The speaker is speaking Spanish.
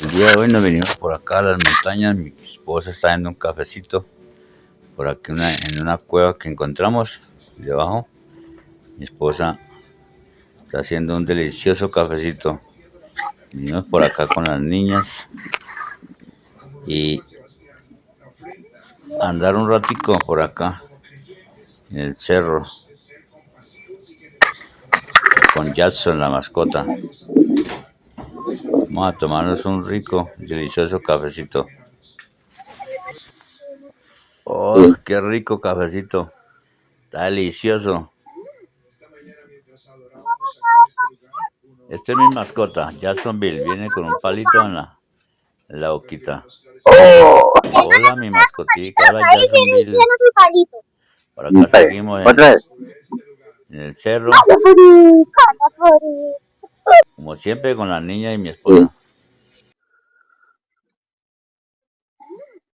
El día de hoy nos venimos por acá a las montañas. Mi esposa está dando un cafecito por aquí en una cueva que encontramos debajo. Mi esposa está haciendo un delicioso cafecito. Venimos por acá con las niñas y andar un ratico por acá en el cerro con Jackson, la mascota. Vamos a tomarnos un rico, delicioso cafecito. ¡Oh, qué rico cafecito! Está delicioso. Este es mi mascota, Jacksonville. Viene con un palito en la boquita. Hola, mi mascotica. Hola, Jacksonville. Por acá seguimos Otra vez. en el cerro, como siempre, con la niña y mi esposa.